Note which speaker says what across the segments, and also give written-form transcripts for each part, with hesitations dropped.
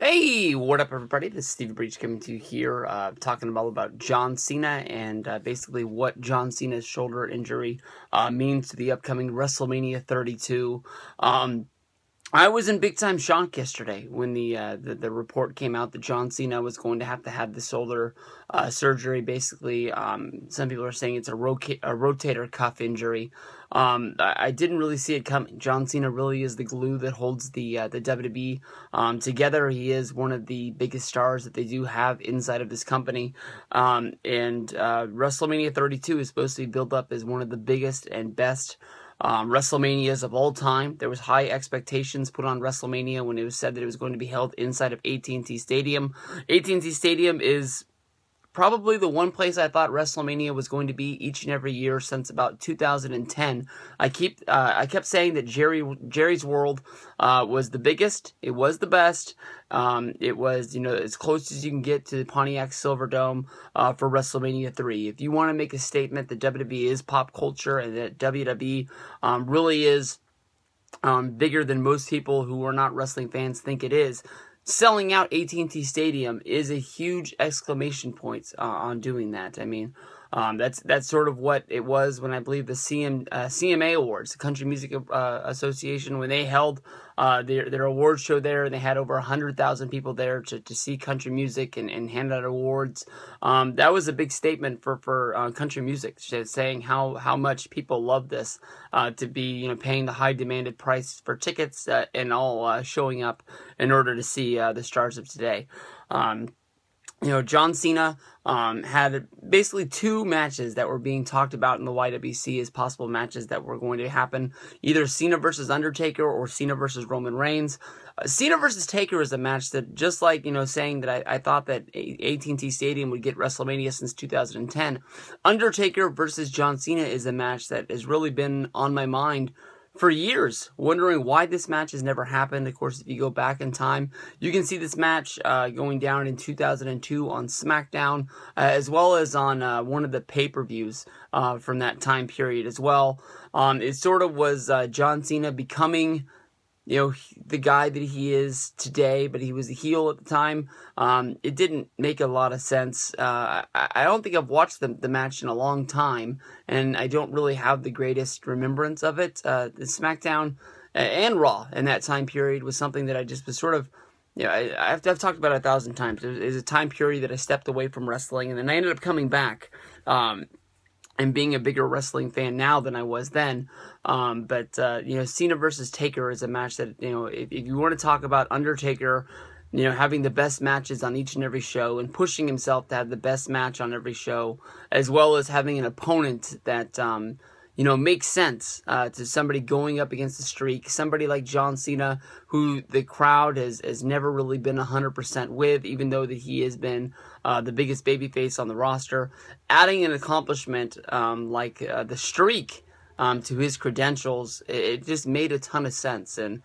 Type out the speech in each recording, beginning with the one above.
Speaker 1: Hey, what up, everybody? This is Stevie Breach coming to you here, talking about John Cena and basically what John Cena's shoulder injury means to the upcoming WrestleMania 32. I was in big time shock yesterday when the report came out that John Cena was going to have the shoulder surgery. Basically, some people are saying it's a rotator cuff injury. I didn't really see it coming. John Cena really is the glue that holds the WWE together. He is one of the biggest stars that they do have inside of this company. And WrestleMania 32 is supposed to be built up as one of the biggest and best WrestleManias of all time. There was high expectations put on WrestleMania when it was said that it was going to be held inside of AT&T Stadium. AT&T Stadium is probably the one place I thought WrestleMania was going to be each and every year since about 2010. I kept saying that Jerry's World was the biggest. It was the best. It was, as close as you can get to the Pontiac Silverdome for WrestleMania 3. If you want to make a statement that WWE is pop culture and that WWE really is bigger than most people who are not wrestling fans think it is, selling out AT&T Stadium is a huge exclamation point on doing that. I mean, that's sort of what it was when I believe the CMA Awards, the Country Music Association, when they held their award show there, and they had over 100,000 people there to see country music and hand out awards. That was a big statement for country music, saying how much people love this, to be paying the high demanded price for tickets and all showing up in order to see the stars of today. John Cena had basically two matches that were being talked about in the YWC as possible matches that were going to happen. Either Cena versus Undertaker or Cena versus Roman Reigns. Cena versus Taker is a match that, just like, saying that I thought that AT&T Stadium would get WrestleMania since 2010, Undertaker versus John Cena is a match that has really been on my mind for years, wondering why this match has never happened. Of course, if you go back in time, you can see this match going down in 2002 on SmackDown, as well as on one of the pay-per-views from that time period as well. It sort of was John Cena becoming the guy that he is today, but he was a heel at the time. It didn't make a lot of sense. I don't think I've watched the match in a long time, and I don't really have the greatest remembrance of it. The SmackDown and Raw in that time period was something that I just was sort of, I've talked about it 1,000 times. It was a time period that I stepped away from wrestling, and then I ended up coming back. And being a bigger wrestling fan now than I was then. But Cena versus Taker is a match that, if you want to talk about Undertaker, having the best matches on each and every show and pushing himself to have the best match on every show, as well as having an opponent that, makes sense to somebody going up against the streak, somebody like John Cena, who the crowd has never really been 100% with, even though that he has been the biggest babyface on the roster. Adding an accomplishment like the streak to his credentials, it just made a ton of sense. And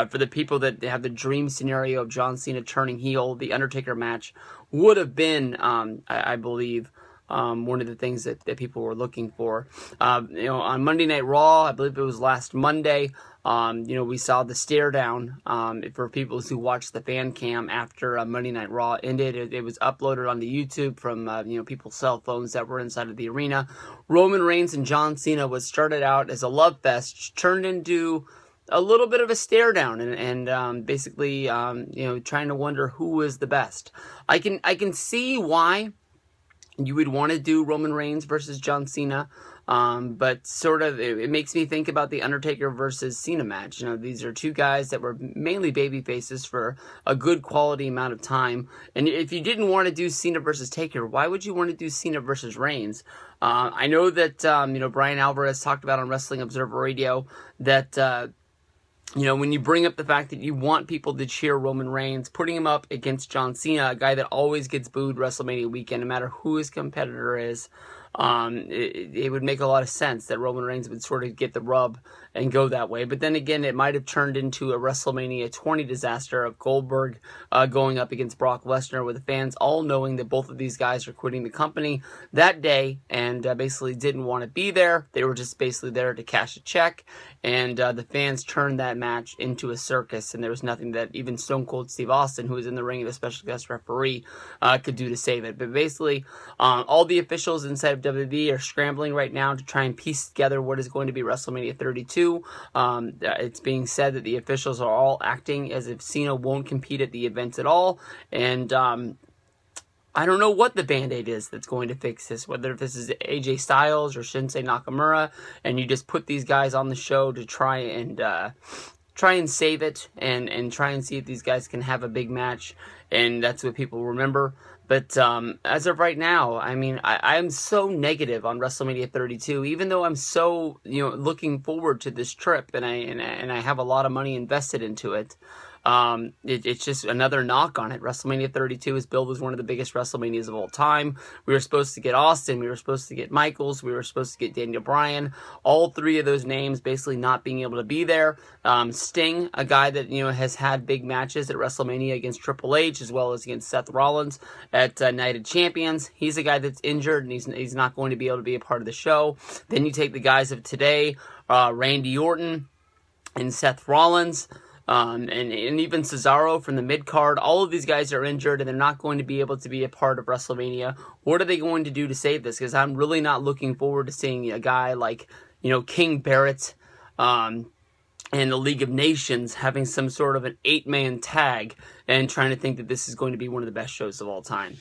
Speaker 1: for the people that have the dream scenario of John Cena turning heel, the Undertaker match would have been, I believe, one of the things that people were looking for. On Monday Night Raw, I believe it was last Monday, we saw the stare down for people who watched the fan cam after Monday Night Raw ended. It was uploaded onto YouTube from people's cell phones that were inside of the arena. Roman Reigns and John Cena was started out as a love fest, turned into a little bit of a stare down, and basically trying to wonder who was the best. I can see why you would want to do Roman Reigns versus John Cena, but sort of it makes me think about the Undertaker versus Cena match. These are two guys that were mainly baby faces for a good quality amount of time. And if you didn't want to do Cena versus Taker, why would you want to do Cena versus Reigns? I know that Brian Alvarez talked about on Wrestling Observer Radio that when you bring up the fact that you want people to cheer Roman Reigns, putting him up against John Cena, a guy that always gets booed WrestleMania weekend, no matter who his competitor is, it would make a lot of sense that Roman Reigns would sort of get the rub and go that way. But then again, it might have turned into a WrestleMania 20 disaster of Goldberg going up against Brock Lesnar, with the fans all knowing that both of these guys are quitting the company that day and basically didn't want to be there. They were just basically there to cash a check, and the fans turned that match into a circus, and there was nothing that even Stone Cold Steve Austin, who was in the ring as a special guest referee, could do to save it. But basically, all the officials inside of WWE are scrambling right now to try and piece together what is going to be WrestleMania 32. It's being said that the officials are all acting as if Cena won't compete at the event at all, and I don't know what the Band-Aid is that's going to fix this, whether this is AJ Styles or Shinsuke Nakamura, and you just put these guys on the show to try and save it and try and see if these guys can have a big match, and that's what people remember. But as of right now, I mean, I'm so negative on WrestleMania 32, even though I'm so, looking forward to this trip, and I have a lot of money invested into it. It's just another knock on it. WrestleMania 32 is billed as one of the biggest WrestleManias of all time. We were supposed to get Austin, we were supposed to get Michaels, we were supposed to get Daniel Bryan. All three of those names basically not being able to be there. Sting, a guy that has had big matches at WrestleMania against Triple H as well as against Seth Rollins at Night of Champions. He's a guy that's injured and he's not going to be able to be a part of the show. Then you take the guys of today, Randy Orton and Seth Rollins. And even Cesaro from the mid-card. All of these guys are injured, and they're not going to be able to be a part of WrestleMania. What are they going to do to save this? Because I'm really not looking forward to seeing a guy like, King Barrett and the League of Nations having some sort of an 8-man tag and trying to think that this is going to be one of the best shows of all time.